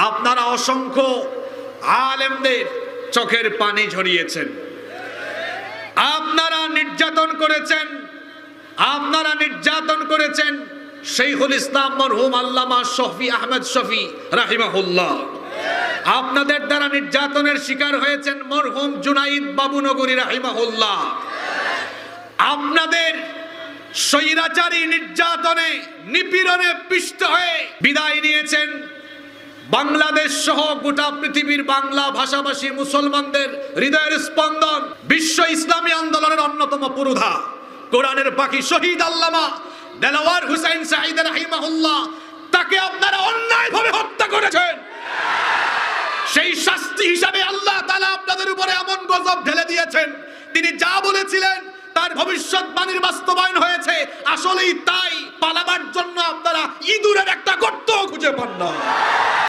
আপনারা অসংখ্য আলেমদের চোখের পানি ঝরিয়েছেন, আপনারা নির্যাতন করেছেন শাইখুল ইসলাম মরহুম আল্লামা শফি আহমদ শফি রাহিমাহুল্লাহ। আপনাদের দ্বারা নির্যাতনের শিকার হয়েছেন মরহুম জুনাইদ বাবুনগরী রাহিমাহুল্লাহ। আপনাদের স্বৈরাচারী নির্যাতনে নিপীড়নে পিষ্ট হয়ে বিদায় নিয়েছেন বাংলাদেশ সহ গোটা পৃথিবীর বাংলা ভাষাভাষী মুসলমানদের হৃদয়ের স্পন্দন, বিশ্ব ইসলামী আন্দোলনের অন্যতম পুরোধা, কোরআনের পাখি শহীদ আল্লামা দেলাওয়ার হুসাইন সাঈদ রাহিমাহুল্লাহ। তাকে আপনারা অন্যায়ভাবে হত্যা করেছেন। সেই শাস্তি হিসাবে আল্লাহ তাআলা আপনাদের উপরে এমন গজব ঢেলে দিয়েছেন, তিনি যা বলেছিলেন তার ভবিষ্যৎবাণীর বাস্তবায়ন হয়েছে। আসলেই তাই, পালাবার জন্য আপনারা ইঁদুরের একটা গর্ত খুঁজে পান না।